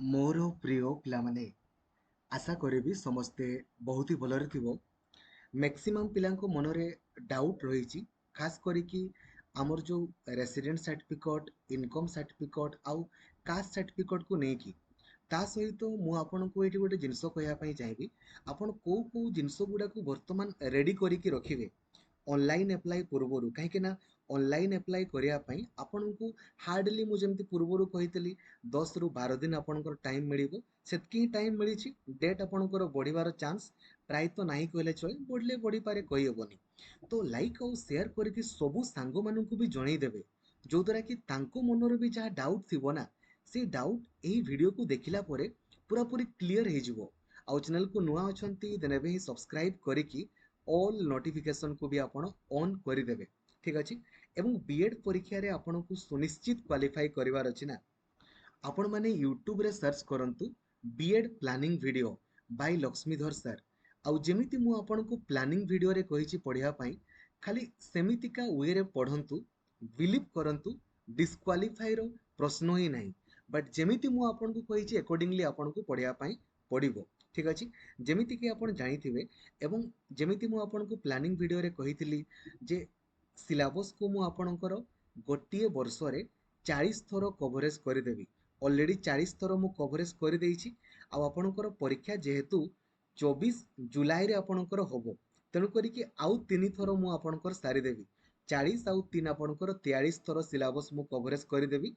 मोर प्रिय पिलामाने आशा करी समस्ते बहुत ही भलरे थिबो। मैक्सिमम पिलांको मनरे डाउट रही खास करिकी आमर जो रेसिडेंट सर्टिफिकेट इनकम सर्टिफिकेट आउ कास्ट सर्टिफिकेट को लेकिन ता सहित मु आपको ये गोटे जिनस कहवाई चाहिए आपन कौ कौ जिनस गुड़ा बर्तमान रेडी करिकी रखिबे ऑनलाइन एप्लाई पूर्वर कहीं ऑनलाइन एप्लाई करने आपन को हार्डली मुझे पूर्वर कही 10 ରୁ 12 दिन आपंकर टाइम मिल से टाइम मिली डेट आपंकर बढ़िबार चांस प्राय तो नहीं कहले चले बढ़ले बढ़ी पारे कहीहबनी। तो लाइक और शेयर करके सबू सांग मानू भी जनईदेवे जो द्वारा कि तांको मनर भी जहाँ डाउट थी ना से डाउट यही वीडियो को देखला परे पूरा पूरी क्लियर हो आउ चैनल को नुआ अच्छा देन एवं सब्सक्राइब करिकी ऑल नोटिफिकेशन को भी आपण ऑन करदेवे। ठीक अच्छे एवं बीएड परीक्षा रे आपण को सुनिश्चित क्वालिफाई करिवार अछि ना आपण माने यूट्यूब रे सर्च करंतु BEd planning video by Laxmidhar sir आउ जेमिति मु आपण को प्लानिंग वीडियो रे कहिछि पढिया पई खाली सेमितिका वे रे पढंतु बिलीव करंतु डिस्क्वालिफाई रो प्रश्न ही नहीं बट जेमिति मु आपण को कहिछि अकॉर्डिंगली आपण को पढिया पई पडिबो। ठीक अछि जेमिति कि आपण जानिथिबे एवं जेमिति मु आपण को प्लानिंग वीडियो रे कहिथिली जे सिलेबस को मु आपणकर गोटे वर्ष रे 40 थर कवरेज करदेवी ऑलरेडी 40 थर मु कवरेज कर देइछि आ आपणकर परीक्षा जेहेतु 24 जुलाई रे आपणकर होबो तेणु करिकि आउ 3 थर मु आपणकर सारिदेवी 40 आउ 3 आपणकर 43 थर सिलेबस मु कवरेज करदेवी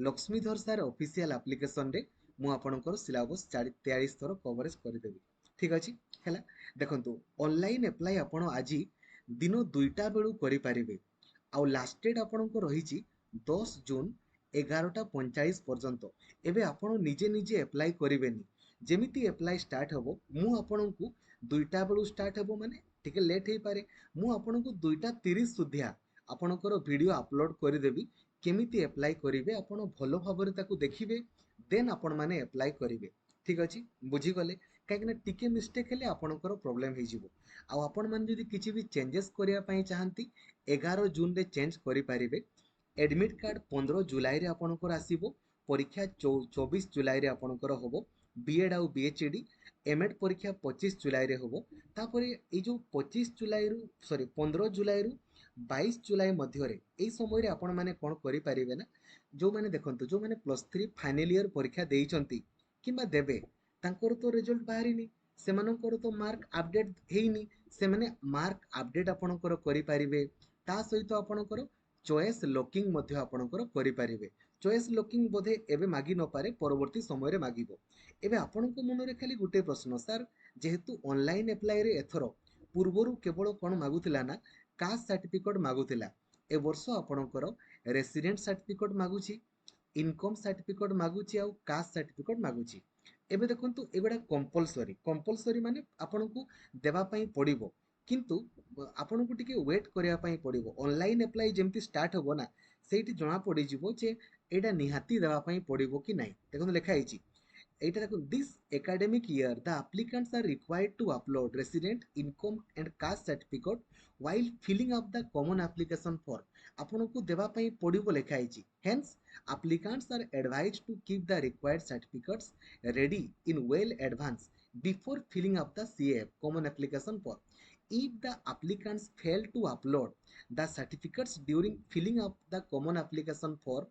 लक्ष्मीधर सर ऑफिशियल एप्लिकेशन रे मु आपणकर सिलेबस 43 थर कवरेज करदेवी। ठीक अछि हैला देखंतु ऑनलाइन अप्लाई आपण आज दिन 2टा बेलू करें आउ लास्ट डेट आपंकर रही 10 जून 11:45 पर्यंत एबे आपण निजे निजे एप्लाई करेनि जेमिति एप्लाई स्टार्ट हम मु आपण को 2टा बेलू स्टार्ट हम माने टिके लेट हो पारे मु आपण को 2:30 सुधिया आपणकर वीडियो अपलोड करदेवी केमिति एप्लाई करेंगे आपण भल भाव ताकू देखिए देन आपण माने एप्लाई करेंगे। ठीक अच्छे बुझीगले कहीं टिके मिस्टेक हेले आपणकर प्रोब्लेम हो आपण मैंने जदि किसी भी चेंजेस करने चाहती 11 जून रे चेंज करें एडमिट कार्ड 15 जुलाई रे आपणकर आसीबो परीक्षा 24 जुलाई रे आपणकर होबो बीएड आउ बीएचडी एमएड परीक्षा 25 जुलाई रे होबो तापरे ए जो 25 जुलाई रु सॉरी 15 जुलाई रु 22 जुलाई मध्य रे ए समय रे आपण माने कोन करि परिबे ना जो माने देखंतु जो माने +3 फाइनल ईयर परीक्षा देइचंती किंबा देबे तांकर तो रिजल्ट बाहरिनी सेमानकर तो मार्क अपडेट हेइनी सेमाने मार्क अपडेट आपणकर करि परिबे ता सहित आपणकर चॉइस लॉकिंग मध्य आपणकर करि परिबे चॉइस लॉकिंग बोधे एबे मागी न पारे परवर्ती समय रे मागिबो। एबे आपणको मनरे खाली गुटे प्रश्न सर जेहेतु ऑनलाइन अप्लाई रे एथरो पूर्वरु केवल कोन मागुतिला ना कास्ट सर्टिफिकेट मागुतिला ए वर्ष आपणकर रेसिडेंट सर्टिफिकेट मागुची इनकम सर्टिफिकेट मागुची आउ कास्ट सर्टिफिकेट मागुची एबे देखंतु एगुडा कंपलसरी माने आपनको देबा पई पड़िबो किंतु आपनको टिके वेट करिया पई पड़िबो ऑनलाइन अप्लाई जेमति स्टार्ट होबो ना सेठी जणा पड़ी जिवो जे एटा निहाती देबा पई पड़िबो कि नाही देखंतु लेखा आइची एटा देखो this academic year the applicants are required to upload resident income and caste certificate while filling up the common application form आपनको देबा पई पड़िबो लेखा आइची hence applicants are advised to keep the required certificates ready in well advance before filling up the CAF common application form. If the applicants fail to upload the certificates during filling up the common application form,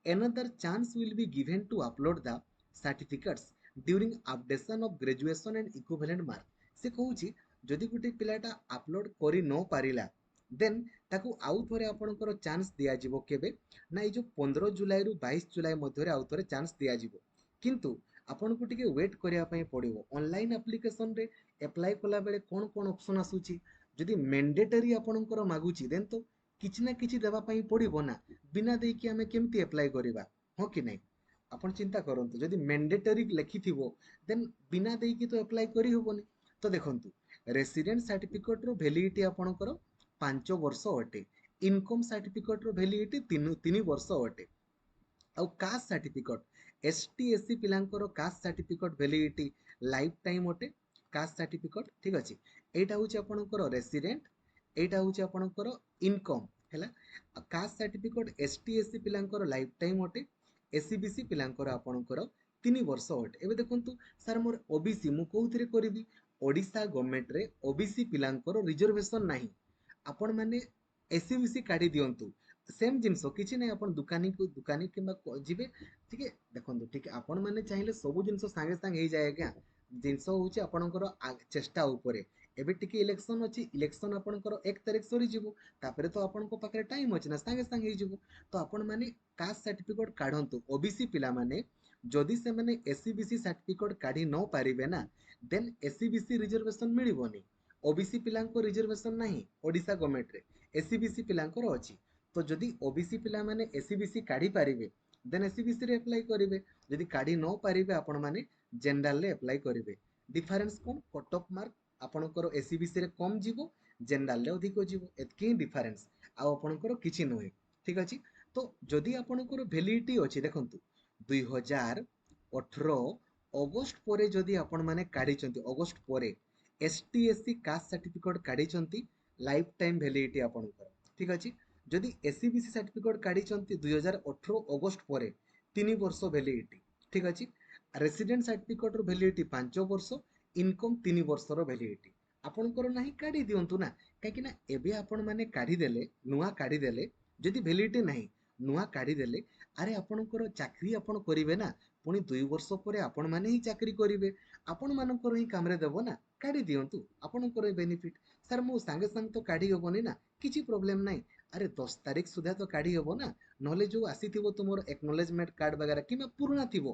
another chance will be given to upload the certificates during updation of graduation and equivalent mark. से कहूची जदि गोटे पिलाटा upload करि न पारिला then ताकू आउ थरे आपनकर chance दिया जिवो केबे ना ए जो 15 जुलाई रु 22 जुलाई मध्य आउ थरे चांस दिया जिवो किंतु आपन को टिके वेट करिया पई पड़िबो ऑनलाइन एप्लिकेशन रे अप्लाई कला बेले कोन कोन ऑप्शन आसुची जदि मैंडेटरी आपनकर मागुची देन तो किछि ना किछि देबा पई पड़िबो ना बिना देई कि हमें केमती अप्लाई करिबा हो कि नहीं आपण चिंता करंतु जदि मैंडेटरी लिखिथिबो देन बिना देई कि तो अप्लाई करि होबोनी। तो देखंतु रेसिडेंट सर्टिफिकेट रो वैलिडिटी आपनकर 5 वर्ष अटे इनकम सर्टिफिकेट रो वैलिडिटी 3 वर्ष अटे आउ कास्ट सर्टिफिकेट एसटी एससी पिलांकर caste certificate validity life time अटे कास्ट सर्टिफिकेट ठीक अछि एटा होची आपनकर रेसिडेंट एटा होची आपनकर इनकम हैला कास्ट सर्टिफिकेट एसटी एससी पिलांकर लाइफ टाइम अटे एससीबीसी पिलांकर आपनकर 3 ବର୍ଷ ଅଟେ। ଏବେ ଦେଖନ୍ତୁ ସାର୍ ମୋର ଓବିସି ମୁଁ କୋଉଥିରେ କରିବି? ଓଡ଼ିଶା ଗଭର୍ଣ୍ଣମେଣ୍ଟରେ ଓବିସି ପିଲାଙ୍କର ରିଜର୍ଭେସନ ନାହିଁ। ଆପଣ ମାନେ ଏସିବିସି କାଢି ଦିଅନ୍ତୁ। ସେମ୍ ଜିନିଷ କିଛି ନାହିଁ, ଆପଣ ଦୋକାନୀ କିମ୍ବା ଯିବେ ଟିକେ ଦେଖନ୍ତୁ ଟିକେ ଆପଣ ମାନେ ଚାହିଁଲେ ସବୁ ଜିନିଷ ସାଙ୍ଗେ ସାଙ୍ଗେ ହେଇଯାଏ ଆଜ୍ଞା। ଜିନିଷ ହଉଛି ଆପଣଙ୍କର ଚେଷ୍ଟା ଉପରେ। ଏବେ ଟିକେ ଇଲେକ୍ସନ ଅଛି, ଇଲେକ୍ସନ ଆପଣଙ୍କର 1 ତାରିଖ ସରିଯିବ, ତାପରେ ତ ଆପଣଙ୍କ ପାଖରେ ଟାଇମ ଅଛି ନା, ସାଙ୍ଗେ ସାଙ୍ଗେ ହେଇଯିବ। ତ ଆପଣ ମାନେ କାଷ୍ଟ ସାର୍ଟିଫିକେଟ କାଢନ୍ତୁ। ଓବିସି ପିଲାମାନେ ଯଦି ସେମାନେ ଏସିବିସି ସାର୍ଟିଫିକେଟ କାଢି ନ ପାରିବେ ନା, ଦେନ୍ ଏସିବିସି ରିଜର୍ଭେସନ ମିଳିବନି। ଓବିସି ପିଲାଙ୍କ ରିଜର୍ଭେସନ ନାହିଁ ଓଡିଶା ଗଭର୍ଣ୍ଣମେଣ୍ଟରେ, ଏସିବିସି ପିଲାଙ୍କର ଅଛି। ତ ଯଦି ଓବିସି ପିଲାମାନେ ଏସିବିସି କାଢି ପାରିବେ ଦେନ୍ ଏସିବିସି ରେ ଆପ୍ଲାଏ କରିବେ। ଯଦି କାଢି ନ ପାରିବେ ଆପଣ ମାନେ ଜେନେରାଲ ରେ ଆପ୍ଲାଏ କରିବେ। ଡିଫରେନ୍ସ କଣ? କଟ ଅଫ୍ ମାର୍କ ଆପଣଙ୍କର ଏସିବିସି ରେ କମ ଯିବ, ଜେନେରାଲ ରେ ଅଧିକ ଯିବ, ଏତିକି ହିଁ ଡିଫରେନ୍ସ, ଆଉ ଆପଣଙ୍କର କିଛି ନୁହେଁ। ଠିକ ଅଛି। ତ ଯଦି ଆପଣଙ୍କର ଭ୍ୟାଲିଡିଟି ଅଛି, ଦେଖନ୍ତୁ 2018 ଅଗଷ୍ଟ ପରେ ଯଦି ଆପଣ ମାନେ କାଢିଛନ୍ତି, ଅଗଷ୍ଟ ପରେ ଏସଟି ଏସସି କାଷ୍ଟ ସାର୍ଟିଫିକେଟ କାଢିଛନ୍ତି, ଲାଇଫ ଟାଇମ ଭ୍ୟାଲିଡିଟି ଆପଣଙ୍କର। ଠିକ ଅଛି। ଯଦି ଏସିବିସି ସାର୍ଟିଫିକେଟ କାଢିଛନ୍ତି 2018 ଅଗଷ୍ଟ ପରେ, 3 ବର୍ଷ ଭ୍ୟାଲିଡିଟି। ଠିକ ଅଛି। ରେସିଡେଣ୍ଟ ସାର୍ଟିଫିକେଟ ର ଭ୍ୟାଲିଡିଟି 5 ବର୍ଷ, ଇନକମ 3 ବର୍ଷର ଭ୍ୟାଲିଡିଟି। ଆପଣଙ୍କର ନାହିଁ, କାଢି ଦିଅନ୍ତୁ ନା। କାହିଁକି ନା ଏବେ ଆପଣ ମାନେ କାଢିଦେଲେ, ନୂଆ କାଢିଦେଲେ, ଯଦି ଭ୍ୟାଲିଡିଟି ନାହିଁ ନୂଆ କାଢିଦେଲେ, ଆରେ ଆପଣଙ୍କର ଚାକିରି ଆପଣ କରିବେ ନା, ପୁଣି 2 ବର୍ଷ ପରେ ଆପଣ ମାନେ ହିଁ ଚାକିରି କରିବେ, ଆପଣ ମାନଙ୍କର ହିଁ କାମରେ ଦେବ ନା। କାଢି ଦିଅନ୍ତୁ, ଆପଣଙ୍କର ବେନିଫିଟ। ସାର୍ ମୁଁ ସାଙ୍ଗେ ସାଙ୍ଗେ ତ କାଢି ହବନି ନା, କିଛି ପ୍ରୋବ୍ଲେମ ନାହିଁ। ଆରେ 10 ତାରିଖ ସୁଦ୍ଧା ତ କାଢି ହବ ନା, ନହେଲେ ଯୋଉ ଆସିଥିବ ତୁମର ଏକନଲେଜମେଣ୍ଟ କାର୍ଡ ବଗେରା କିମ୍ବା ପୁରୁଣା ଥିବ,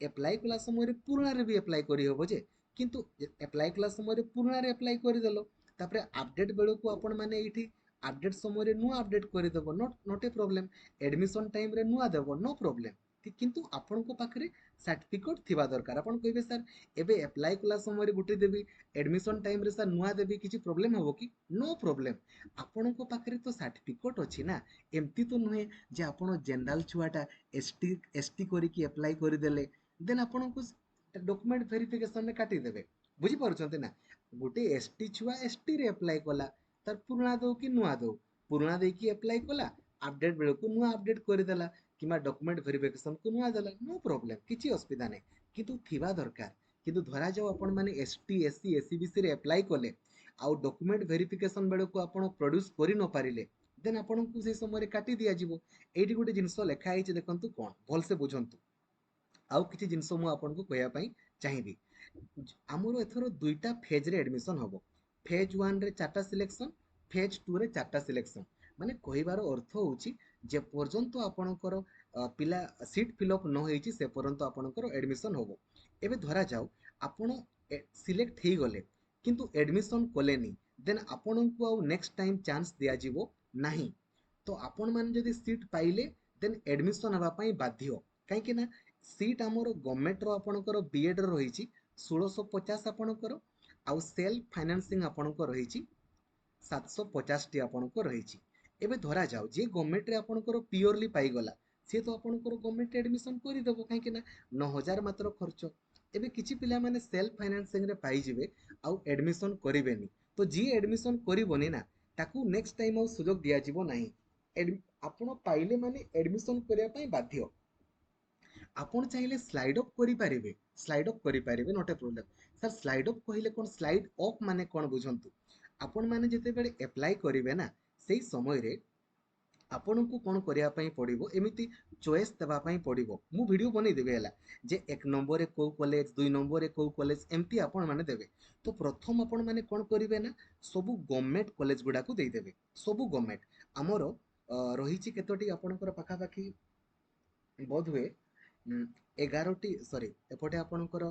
ଏପ୍ଲାଏ କଲା ସମୟରେ ପୁରୁଣାରେ ବି ଆପ୍ଲାଏ କରିହବ ଯେ, କିନ୍ତୁ ଆପ୍ଲାଏ କଲା ସମୟରେ ପୁରୁଣାରେ ଆପ୍ଲାଏ କରିଦେଲ, ତାପରେ ଆପଡେଟ ବେଳକୁ ଆପଣ ମାନେ ଏଇଠି আপডেট সমୟରେ ନୂଆ আপডେଟ କରିଦେବ, ନଟ୍ ଏ ପ୍ରୋବ୍ଲେମ। ଏଡମିସନ ଟାଇମରେ ନୂଆ ଦେବ, ନୋ ପ୍ରୋବ୍ଲେମ। କିନ୍ତୁ ଆପଣଙ୍କ ପାଖରେ ସାର୍ଟିଫିକେଟ ଥିବା ଦରକାର। ଆପଣ କହିବେ ସାର୍ ଏବେ ଆପ୍ଲାଏ କଲା ସମୟରେ ଗୋଟେ ଦେବି, ଏଡମିସନ ଟାଇମରେ ସାର୍ ନୂଆ ଦେବି, କିଛି ପ୍ରୋବ୍ଲେମ ହବ କି? No problem. ଆପଣଙ୍କ ପାଖରେ ତ ସାର୍ଟିଫିକେଟ ଅଛି ନା। ଏମିତି ତ ନୁହେଁ ଯେ ଆପଣ ଜେନେରାଲ ଛୁଆଟା ଏସଟି କରିକି ଆପ୍ଲାଏ କରିଦେଲେ ଦେନ୍ ଆପଣଙ୍କୁ ଡକୁମେଣ୍ଟ ଭେରିଫିକେସନରେ କାଟିଦେବେ। ବୁଝିପାରୁଛନ୍ତି ନା? ଗୋଟେ ଏସଟି ଛୁଆ ଏସଟି ରେ ଆପ୍ଲାଏ କଲା, ତାର ପୁରୁଣା ଦଉ କି ନୂଆ ଦଉ, ପୁରୁଣା ଦେଇକି ଆପ୍ଲାଏ କଲା, আপডেট ବେଳକୁ ନୂଆ আপডେଟ କରିଦେଲା, କିମ୍ବା ଡକୁମେଣ୍ଟ ଭେରିଫିକେସନକୁ ନୂଆ ଦେଲା, ନୋ ପ୍ରୋବ୍ଲେମ, କିଛି ଅସୁବିଧା ନାହିଁ। କିନ୍ତୁ ଥିବା ଦରକାର। କିନ୍ତୁ ଧରାଯାଉ ଆପଣ ମାନେ ଏସଟି ଏସସି ଏସିବିସି ରେ ଆପ୍ଲାଏ କଲେ, ଆଉ ଡକୁମେଣ୍ଟ ଭେରିଫିକେସନ ବେଳକୁ ଆପଣ ପ୍ରଡ୍ୟୁସ କରି ନ ପାରିଲେ, ଦେନ୍ ଆପଣଙ୍କୁ ସେଇ ସମୟରେ କାଟି ଦିଆଯିବ। ଏଇଠି ଗୋଟେ ଜିନିଷ ଲେଖା ହେଇଛି, ଦେଖନ୍ତୁ କଣ, ଭଲସେ ବୁଝନ୍ତୁ। ଆଉ କିଛି ଜିନିଷ ମୁଁ ଆପଣଙ୍କୁ କହିବା ପାଇଁ ଚାହିଁବି। ଆମର ଏଥର 2ଟା ଫେଜରେ ଆଡମିସନ ହବ। ଫେଜ 1 ରେ 4ଟା ସିଲେକ୍ସନ, ଫେଜ 2 ରେ 4ଟା ସିଲେକ୍ସନ। ମାନେ କହିବାର ଅର୍ଥ ହଉଛି ଯେ ପର୍ଯ୍ୟନ୍ତ ଆପଣଙ୍କର ପିଲା ସିଟ୍ ଫିଲଅପ ନ ହେଇଛି ସେ ପର୍ଯ୍ୟନ୍ତ ଆପଣଙ୍କର ଆଡମିସନ ହବ। ଏବେ ଧରାଯାଉ ଆପଣ ସିଲେକ୍ଟ ହେଇଗଲେ କିନ୍ତୁ ଆଡମିସନ କଲେନି, ଦେନ୍ ଆପଣଙ୍କୁ ଆଉ ନେକ୍ସଟ ଟାଇମ ଚାନ୍ସ ଦିଆଯିବ ନାହିଁ। ତ ଆପଣ ମାନେ ଯଦି ସିଟ୍ ପାଇଲେ ଦେନ୍ ଆଡମିସନ ହେବା ପାଇଁ ବାଧ୍ୟ। କାହିଁକି ନା ସିଟ୍ ଆମର ଗଭର୍ଣ୍ଣମେଣ୍ଟର ଆପଣଙ୍କର ବିଏଡ ର ରହିଛି 1650 ଆପଣଙ୍କର, ଆଉ ସେଲ୍ଫ ଫାଇନାନ୍ସିଂ ଆପଣଙ୍କ ରହିଛି 750ଟି ଆପଣଙ୍କ ରହିଛି। ଏବେ ଧରାଯାଉ ଯିଏ ଗଭର୍ଣ୍ଣମେଣ୍ଟରେ ଆପଣଙ୍କର ପିଓରଲି ପାଇଗଲା, ସିଏ ତ ଆପଣଙ୍କର ଗଭର୍ଣ୍ଣମେଣ୍ଟ ଆଡମିସନ କରିଦେବ, କାହିଁକି ନା 9,000 ମାତ୍ର ଖର୍ଚ୍ଚ। ଏବେ କିଛି ପିଲାମାନେ ସେଲ୍ଫ ଫାଇନାନ୍ସିଂରେ ପାଇଯିବେ ଆଉ ଆଡମିସନ କରିବେନି, ତ ଯିଏ ଆଡମିସନ କରିବନି ନା, ତାକୁ ନେକ୍ସଟ ଟାଇମ ଆଉ ସୁଯୋଗ ଦିଆଯିବ ନାହିଁ। ଆପଣ ପାଇଲେ ମାନେ ଆଡମିସନ କରିବା ପାଇଁ ବାଧ୍ୟ। ଆପଣ ଚାହିଁଲେ ସ୍ଲାଇଡ୍ ଅଫ୍ କରିପାରିବେ, ସ୍ଲାଇଡ୍ ଅଫ୍ କରିପାରିବେ, not a problem. Sir slide of କହିଲେ କଣ, ସ୍ଲାଇଡ୍ ଅଫ୍ ମାନେ କଣ ବୁଝନ୍ତୁ। ଆପଣ ମାନେ ଯେତେବେଳେ ଆପ୍ଲାଏ କରିବେ ନା, ସେଇ ସମୟରେ ଆପଣଙ୍କୁ କଣ କରିବା ପାଇଁ ପଡିବ, ଏମିତି ଚଏସ୍ ଦେବା ପାଇଁ ପଡିବ। ମୁଁ ଭିଡିଓ ବନେଇଦେବି ହେଲା, ଯେ 1 ନମ୍ବରରେ କୋଉ କଲେଜ, 2 ନମ୍ବରରେ କୋଉ କଲେଜ, ଏମିତି ଆପଣ ମାନେ ଦେବେ। ତ ପ୍ରଥମ ଆପଣ ମାନେ କଣ କରିବେ ନା, ସବୁ ଗଭର୍ଣ୍ଣମେଣ୍ଟ କଲେଜ ଗୁଡାକୁ ଦେଇଦେବେ। ସବୁ ଗଭର୍ଣ୍ଣମେଣ୍ଟ ଆମର ରହିଛି କେତୋଟି ଆପଣଙ୍କର ପାଖାପାଖି, ବୋଧହୁଏ 11ଟି, ସରି ଏପଟେ ଆପଣଙ୍କର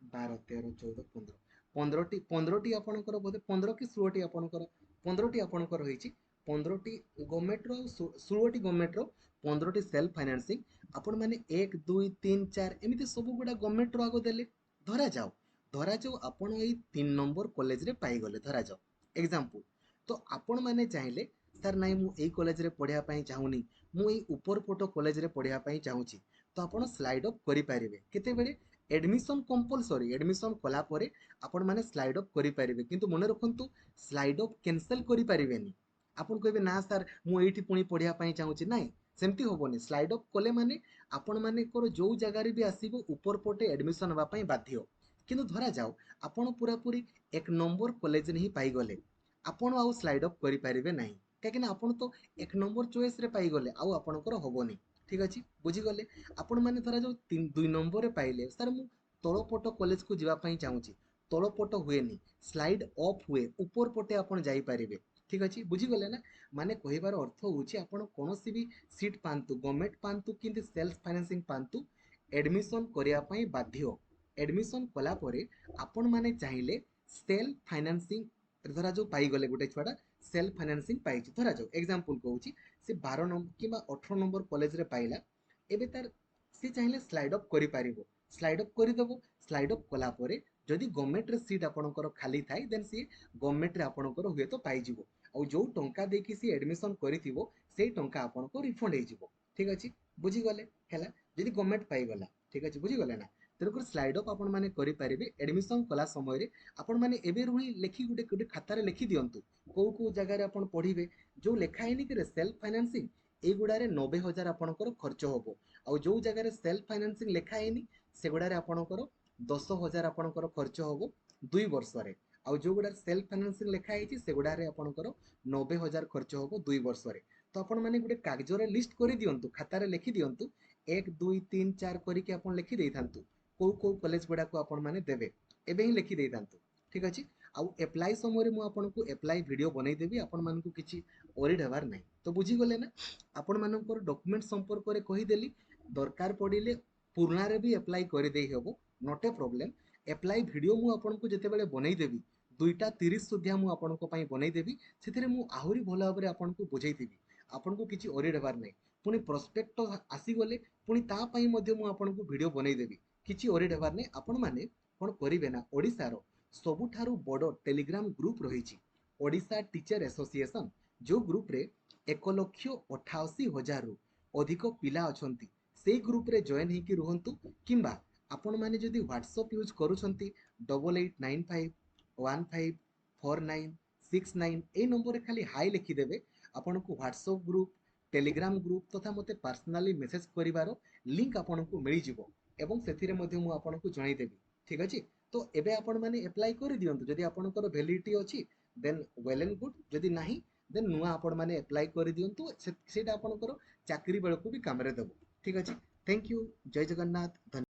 12 13 14 15 15ଟି ଆପଣଙ୍କର, ବୋଧେ 15 କି 16ଟି ଆପଣଙ୍କର, 15ଟି ଆପଣଙ୍କର ରହିଛି। 15ଟି ଗଭର୍ଣ୍ଣମେଣ୍ଟର ଆଉ 16ଟି ଗଭର୍ଣ୍ଣମେଣ୍ଟର, 15ଟି ସେଲ୍ଫ ଫାଇନାନ୍ସିଂ। ଆପଣ ମାନେ 1 2 3 4 ଏମିତି ସବୁ ଗୁଡା ଗଭର୍ଣ୍ଣମେଣ୍ଟର ଆଗ ଦେଲେ। ଧରାଯାଉ ଧରାଯାଉ ଆପଣ ଏଇ 3 ନମ୍ବର କଲେଜରେ ପାଇଗଲେ, ଧରାଯାଉ ଏକ୍ସାମ୍ପଲ। ତ ଆପଣ ମାନେ ଚାହିଁଲେ ସାର୍ ନାଇଁ ମୁଁ ଏଇ କଲେଜରେ ପଢିବା ପାଇଁ ଚାହୁଁନି, ମୁଁ ଏଇ ଉପରପଟ କଲେଜରେ ପଢିବା ପାଇଁ ଚାହୁଁଛି, ତ ଆପଣ ସ୍ଲାଇଡ୍ ଅଫ୍ କରିପାରିବେ। କେତେବେଳେ? ଏଡମିସନ କମ୍ପଲସରି, ଏଡମିସନ କଲା ପରେ ଆପଣ ମାନେ ସ୍ଲାଇଡ୍ ଅଫ୍ କରିପାରିବେ। କିନ୍ତୁ ମନେ ରଖନ୍ତୁ, ସ୍ଲାଇଡ୍ ଅଫ୍ କ୍ୟାନସେଲ କରିପାରିବେନି। ଆପଣ କହିବେ ନା ସାର୍ ମୁଁ ଏଇଠି ପୁଣି ପଢିବା ପାଇଁ ଚାହୁଁଛି, ନାଇଁ ସେମିତି ହବନି। ସ୍ଲାଇଡ୍ ଅଫ୍ କଲେ ମାନେ आपण मानेकर जो जगार भी आसीबो ऊपर पटे एडमिशन हवा पई बाध्य। किंतु धरा जाओ आपण पूरा पूरी एक नंबर कॉलेज नहीं पाई गले, आपण आउ स्लाइड अप करि परिबे नाही, काहे ना आपण तो एक नंबर चॉइस रे पाई गले आउ आपणकर होबोनी। ठीक अछि, बुझी गले। आपण माने धरा जो 2 नंबर रे पाइले सर मु तळपट कॉलेज को जीवा पई चाहूची, तळपट हुएनी, स्लाइड अप हुए, ऊपर पटे आपण जाई परिबे। ठीक अछि, बुझी गले ना। माने कहिबार अर्थ होउची आपण कोनोसी भी सीट पांतु, गवर्नमेंट पांतु कि सेल्फ फाइनेंसिंग पांतु, एडमिशन करिया पई बाध्य। एडमिशन कला परे आपण माने चाहिले सेल्फ फाइनेंसिंग, धरा जो पाई गले गोटे छुआटा सेल्फ फाइनेंसिंग पाइछि, धरा जाओ एग्जांपल कहूची से 12 नंबर किबा 18 नंबर कॉलेज रे पाइला, एबे तार से चाहिले स्लाइड अप करि पारिबो, स्लाइड अप करि देबो। स्लाइड अप कला परे जदि गवर्नमेंट रे सीट आपणकर खाली थाई देन सी गवर्नमेंट रे आपणकर हुए तो पाई जिवो। आ जो टंका देकी सी एडमिशन करिथिबो सेई टंका आपणको रिफंड हे जिवो। ठीक अछि, बुझी गले हैला। जदि गवर्नमेंट पाई गला, ठीक अछि, बुझी गले ना। तेरकुर स्लाइड अप आपण माने करि पारिबे एडमिशन कला समय रे। आपण माने एबे रुही लेखि गुटे गुटे खाता रे लेखि दियंतु को जगह रे आपण पढिबे, जो लेखा हैनी कि सेल्फ फाइनेंसिंग ए गुडारे 90,000 आपणकर खर्च होबो। आ जो जगह रे सेल्फ फाइनेंसिंग लेखा हैनी से गुडारे आपणकर 10,000 आपणकर खर्च होबो 2 वर्ष रे। आ जो गुडा सेल्फ फाइनेंसिंग लेखा हैछि से गुडारे आपणकर 90,000 खर्च होबो 2 वर्ष रे। तो आपण माने गुटे कागज रे लिस्ट करि दियंतु, खाता रे लेखि दियंतु 1 2 3 4 करि के आपण लेखि देइथांतु को कॉलेज गुडा को आपण माने देबे, एबे ही लेखि देइथांतु। ठीक अछि। आउ एप्लाई समय रे मु आपनको एप्लाई वीडियो बनै देबी, आपण मानकु किछि ओरिड हबार नै। तो बुझी गले ना। आपण मानकर डॉक्यूमेंट संपर्क रे कहि देली, दरकार पडिले पुराना रे भी एप्लाई करि देई हेबो, not a problem. Apply video मु आपनको जेते बेले बनै देबी 2:30 सुद्धा मु आपनको पई बनै देबी, सेथिरे मु आहुरी भलो भाबरे आपनको बुझै देबी, आपनको किछि ओरिड हबार नै। पुनी प्रोस्पेक्ट आसी गले पुनी ता पई मध्ये मु आपनको वीडियो बनै देबी, किछि ओरिड हबार नै। आपण माने कोन करिवे ना, ओडिसा रो सबुठारु बड़ टेलीग्राम ग्रुप रहिछि ओडिशा टीचर एसोसिएशन, जो ग्रुप रे 1,88,000 रु अधिक पिला अछंती। सेई ग्रुप रे जॉइन हेकि रुहंतु, किंबा आपण माने जदि व्हाट्सएप यूज करूछंती 8895154969 ए नंबर रे खाली हाई लिखि देबे। आपनको व्हाट्सएप ग्रुप, टेलीग्राम ग्रुप तथा मते पर्सनली मेसेज करिवारो लिंक आपनको मिलि जिवो, एवं सेथिरे मध्ये मु आपनको जणाई देबी। ठीक अछि। तो एबे आपण माने अप्लाई करि दियंतु, जदि आपनकर वैलिडिटी अछि देन वेल एंड गुड, जदि नाही देन नुआ आपण माने अप्लाई करि दियंतु, सेटा आपनकर चाकरी बेलको भी काम रे देबो। ठीक अछि। Thank you. जय जगन्नाथ।